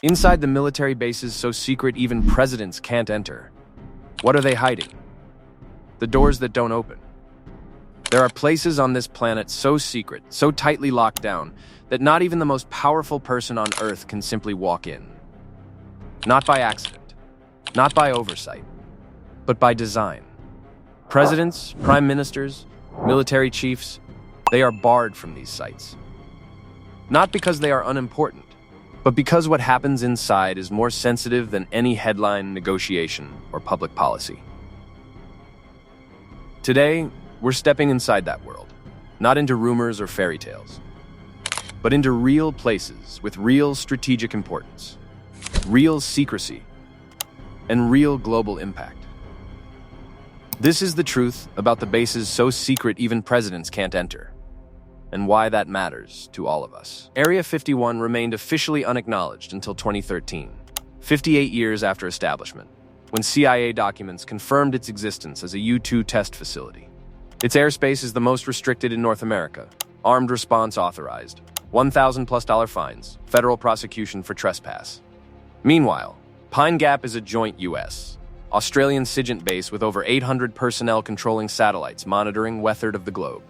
Inside the military bases so secret even presidents can't enter. What are they hiding? The doors that don't open. There are places on this planet so secret, so tightly locked down, that not even the most powerful person on Earth can simply walk in. Not by accident, not by oversight, but by design. Presidents, prime ministers, military chiefs, they are barred from these sites. Not because they are unimportant, but because what happens inside is more sensitive than any headline, negotiation, or public policy. Today, we're stepping inside that world, not into rumors or fairy tales, but into real places with real strategic importance, real secrecy, and real global impact. This is the truth about the bases so secret even presidents can't enter, and why that matters to all of us. Area 51 remained officially unacknowledged until 2013, 58 years after establishment, when CIA documents confirmed its existence as a U-2 test facility. Its airspace is the most restricted in North America. Armed response authorized. $1,000+ fines. Federal prosecution for trespass. Meanwhile, Pine Gap is a joint U.S. Australian SIGINT base with over 800 personnel controlling satellites monitoring weather of the globe.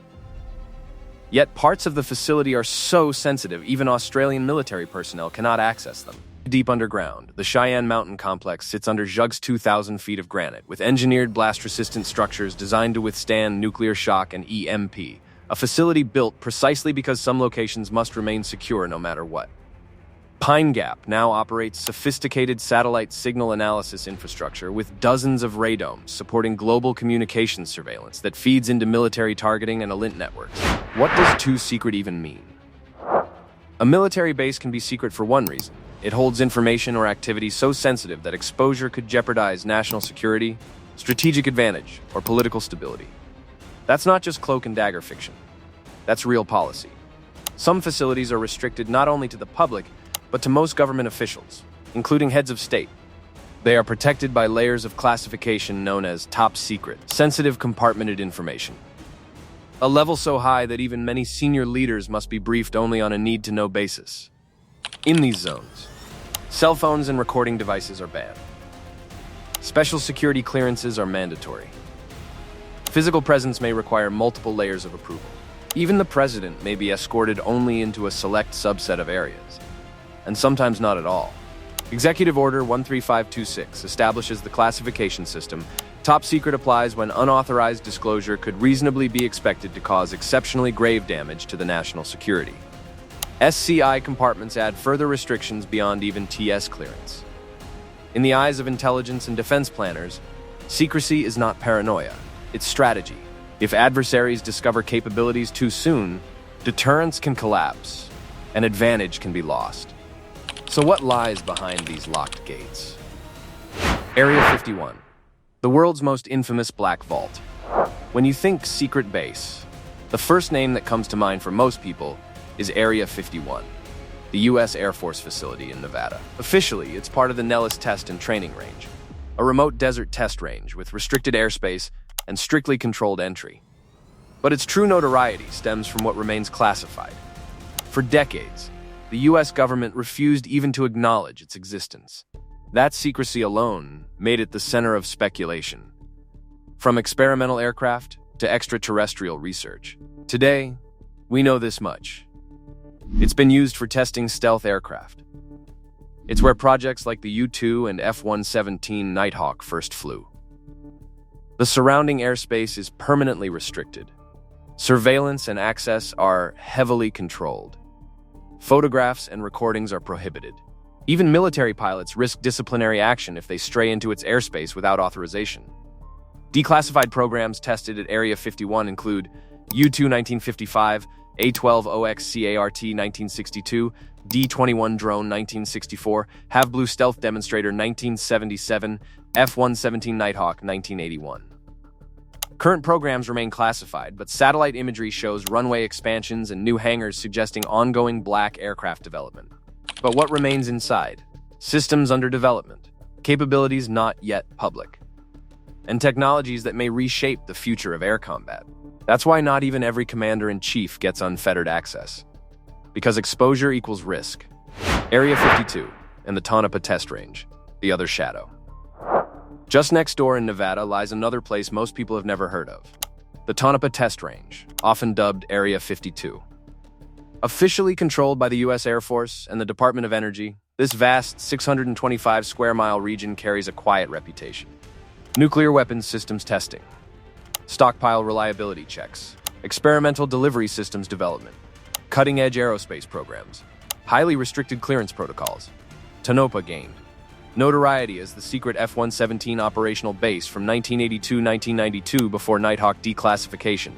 Yet parts of the facility are so sensitive, even Australian military personnel cannot access them. Deep underground, the Cheyenne Mountain Complex sits under Zhug's 2,000 feet of granite, with engineered blast-resistant structures designed to withstand nuclear shock and EMP, a facility built precisely because some locations must remain secure no matter what. Pine Gap now operates sophisticated satellite signal analysis infrastructure with dozens of radomes supporting global communications surveillance that feeds into military targeting and ELINT networks. What does too secret even mean? A military base can be secret for one reason. It holds information or activity so sensitive that exposure could jeopardize national security, strategic advantage, or political stability. That's not just cloak and dagger fiction. That's real policy. Some facilities are restricted not only to the public, but to most government officials, including heads of state. They are protected by layers of classification known as top secret, sensitive compartmented information. A level so high that even many senior leaders must be briefed only on a need-to-know basis. In these zones, cell phones and recording devices are banned. Special security clearances are mandatory. Physical presence may require multiple layers of approval. Even the president may be escorted only into a select subset of areas, and sometimes not at all. Executive Order 13526 establishes the classification system. Top secret applies when unauthorized disclosure could reasonably be expected to cause exceptionally grave damage to the national security. SCI compartments add further restrictions beyond even TS clearance. In the eyes of intelligence and defense planners, secrecy is not paranoia, it's strategy. If adversaries discover capabilities too soon, deterrence can collapse, and advantage can be lost. So what lies behind these locked gates? Area 51, the world's most infamous black vault. When you think secret base, the first name that comes to mind for most people is Area 51, the U.S. Air Force facility in Nevada. Officially, it's part of the Nellis Test and Training Range, a remote desert test range with restricted airspace and strictly controlled entry. But its true notoriety stems from what remains classified. For decades, the U.S. government refused even to acknowledge its existence. That secrecy alone made it the center of speculation, from experimental aircraft to extraterrestrial research. Today, we know this much. It's been used for testing stealth aircraft. It's where projects like the U-2 and F-117 Nighthawk first flew. The surrounding airspace is permanently restricted. Surveillance and access are heavily controlled. Photographs and recordings are prohibited. Even military pilots risk disciplinary action if they stray into its airspace without authorization. Declassified programs tested at Area 51 include U-2 1955, A-12OX-CART 1962, D-21 Drone 1964, Have Blue Stealth Demonstrator 1977, F-117 Nighthawk 1981. Current programs remain classified, but satellite imagery shows runway expansions and new hangars suggesting ongoing black aircraft development. But what remains inside? Systems under development, capabilities not yet public, and technologies that may reshape the future of air combat. That's why not even every commander-in-chief gets unfettered access, because exposure equals risk. Area 52, and the Tonopah Test Range, the other shadow. Just next door in Nevada lies another place most people have never heard of, the Tonopah Test Range, often dubbed Area 52. Officially controlled by the U.S. Air Force and the Department of Energy, this vast 625-square-mile region carries a quiet reputation. Nuclear weapons systems testing, stockpile reliability checks, experimental delivery systems development, cutting-edge aerospace programs, highly restricted clearance protocols. Tonopah gained notoriety as the secret F-117 operational base from 1982-1992 before Nighthawk declassification.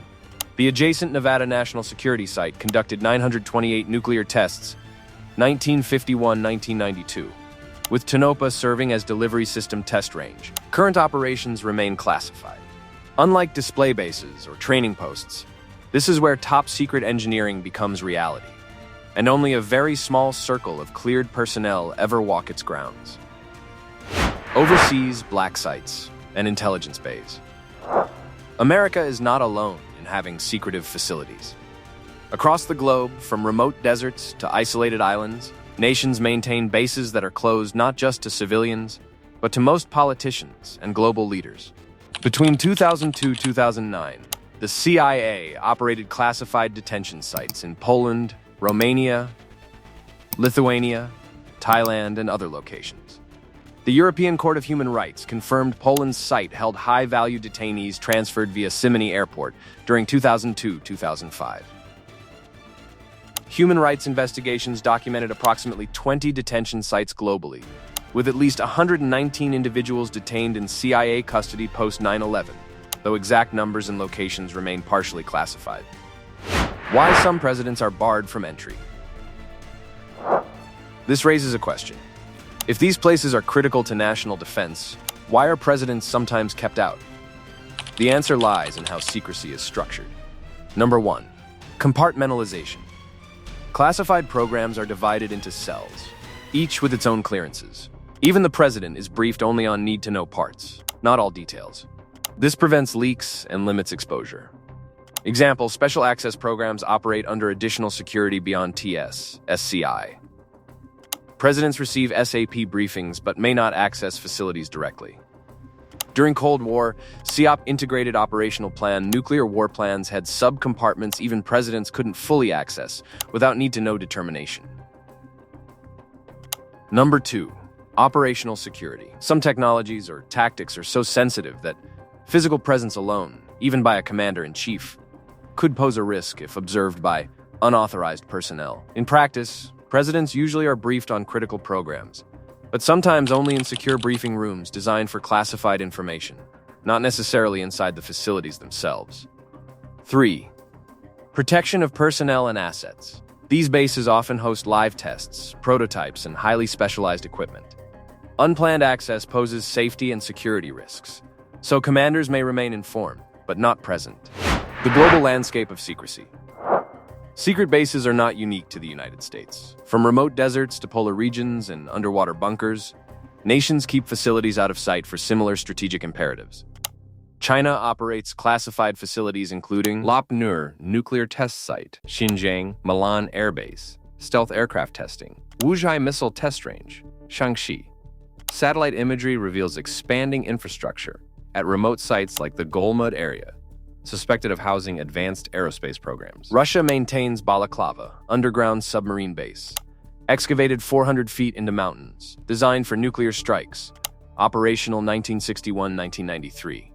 The adjacent Nevada National Security Site conducted 928 nuclear tests 1951-1992, with Tonopah serving as delivery system test range. Current operations remain classified. Unlike display bases or training posts, this is where top-secret engineering becomes reality, and only a very small circle of cleared personnel ever walk its grounds. Overseas black sites and intelligence bays. America is not alone in having secretive facilities. Across the globe, from remote deserts to isolated islands, nations maintain bases that are closed not just to civilians, but to most politicians and global leaders. Between 2002-2009, the CIA operated classified detention sites in Poland, Romania, Lithuania, Thailand, and other locations. The European Court of Human Rights confirmed Poland's site held high-value detainees transferred via Simony Airport during 2002-2005. Human rights investigations documented approximately 20 detention sites globally, with at least 119 individuals detained in CIA custody post-9/11, though exact numbers and locations remain partially classified. Why some presidents are barred from entry. This raises a question. If these places are critical to national defense, why are presidents sometimes kept out? The answer lies in how secrecy is structured. Number 1. Compartmentalization. Classified programs are divided into cells, each with its own clearances. Even the president is briefed only on need-to-know parts, not all details. This prevents leaks and limits exposure. Example, special access programs operate under additional security beyond TS, SCI. Presidents receive SAP briefings but may not access facilities directly. During Cold War, SEOP Integrated Operational Plan nuclear war plans had sub-compartments even presidents couldn't fully access without need-to-know determination. Number 2. Operational security. Some technologies or tactics are so sensitive that physical presence alone, even by a commander-in-chief, could pose a risk if observed by unauthorized personnel. In practice, presidents usually are briefed on critical programs, but sometimes only in secure briefing rooms designed for classified information, not necessarily inside the facilities themselves. 3. Protection of personnel and assets. These bases often host live tests, prototypes, and highly specialized equipment. Unplanned access poses safety and security risks, so commanders may remain informed, but not present. The global landscape of secrecy. Secret bases are not unique to the United States. From remote deserts to polar regions and underwater bunkers, nations keep facilities out of sight for similar strategic imperatives. China operates classified facilities including Lop Nur Nuclear Test Site, Xinjiang, Milan Air Base, Stealth Aircraft Testing, Wuzhai Missile Test Range, Shaanxi. Satellite imagery reveals expanding infrastructure at remote sites like the Golmud area, suspected of housing advanced aerospace programs. Russia maintains Balaclava, underground submarine base, excavated 400 feet into mountains, designed for nuclear strikes, operational 1961-1993.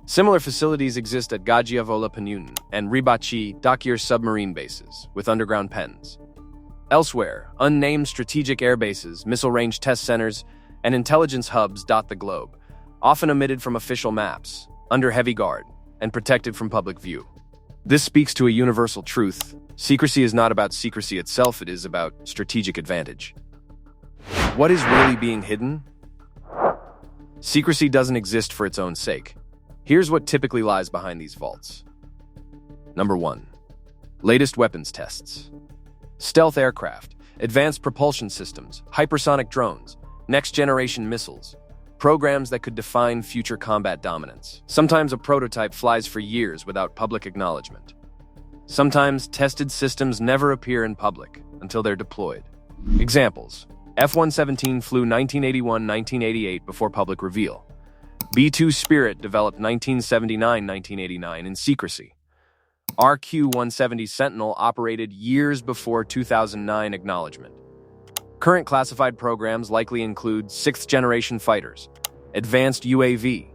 Similar facilities exist at Gajiavola Panjun and Ribachi Dakir submarine bases, with underground pens. Elsewhere, unnamed strategic air bases, missile range test centers, and intelligence hubs dot the globe, often omitted from official maps, under heavy guard, and protected from public view. This speaks to a universal truth. Secrecy is not about secrecy itself, it is about strategic advantage. What is really being hidden? Secrecy doesn't exist for its own sake. Here's what typically lies behind these vaults. Number 1. Latest weapons tests. Stealth aircraft, advanced propulsion systems, hypersonic drones, next-generation missiles, programs that could define future combat dominance. Sometimes a prototype flies for years without public acknowledgement. Sometimes tested systems never appear in public until they're deployed. Examples: F-117 flew 1981-1988 before public reveal. B-2 Spirit developed 1979-1989 in secrecy. RQ-170 Sentinel operated years before 2009 acknowledgement. Current classified programs likely include 6th-generation fighters, advanced UAV,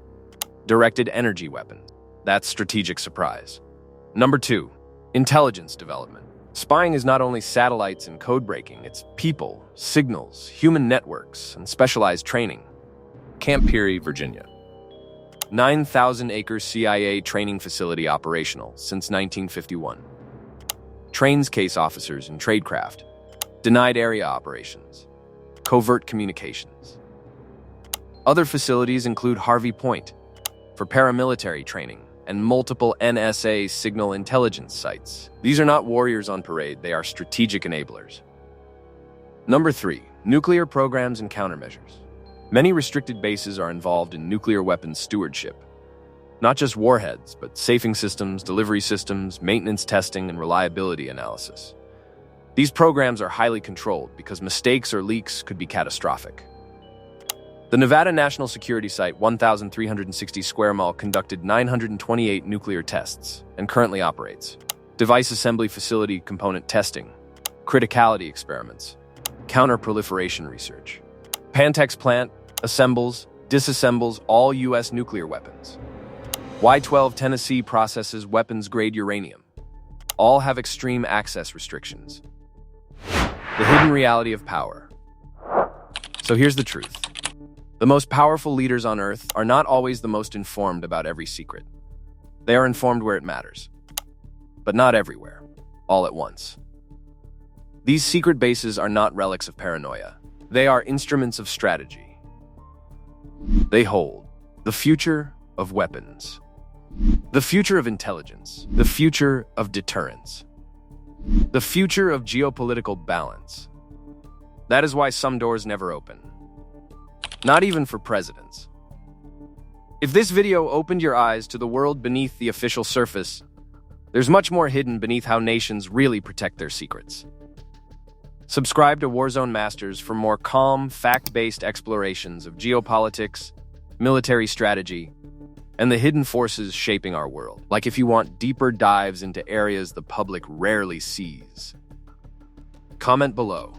directed energy weapons. That's strategic surprise. Number 2, intelligence development. Spying is not only satellites and code breaking, it's people, signals, human networks, and specialized training. Camp Peary, Virginia. 9,000-acre CIA training facility operational since 1951. Trains case officers in tradecraft, denied area operations, covert communications. Other facilities include Harvey Point for paramilitary training and multiple NSA signal intelligence sites. These are not warriors on parade, they are strategic enablers. Number 3, nuclear programs and countermeasures. Many restricted bases are involved in nuclear weapons stewardship. Not just warheads, but safing systems, delivery systems, maintenance testing, and reliability analysis. These programs are highly controlled because mistakes or leaks could be catastrophic. The Nevada National Security Site 1,360 square mile conducted 928 nuclear tests and currently operates. Device assembly facility component testing, criticality experiments, counter-proliferation research. Pantex plant assembles, disassembles all U.S. nuclear weapons. Y-12 Tennessee processes weapons-grade uranium. All have extreme access restrictions. The hidden reality of power. So here's the truth. The most powerful leaders on Earth are not always the most informed about every secret. They are informed where it matters, but not everywhere, all at once. These secret bases are not relics of paranoia. They are instruments of strategy. They hold the future of weapons, the future of intelligence, the future of deterrence, the future of geopolitical balance. That is why some doors never open. Not even for presidents. If this video opened your eyes to the world beneath the official surface, there's much more hidden beneath how nations really protect their secrets. Subscribe to Warzone Masters for more calm, fact-based explorations of geopolitics, military strategy, and the hidden forces shaping our world. Like if you want deeper dives into areas the public rarely sees. Comment below.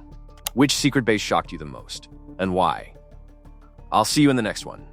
Which secret base shocked you the most, and why? I'll see you in the next one.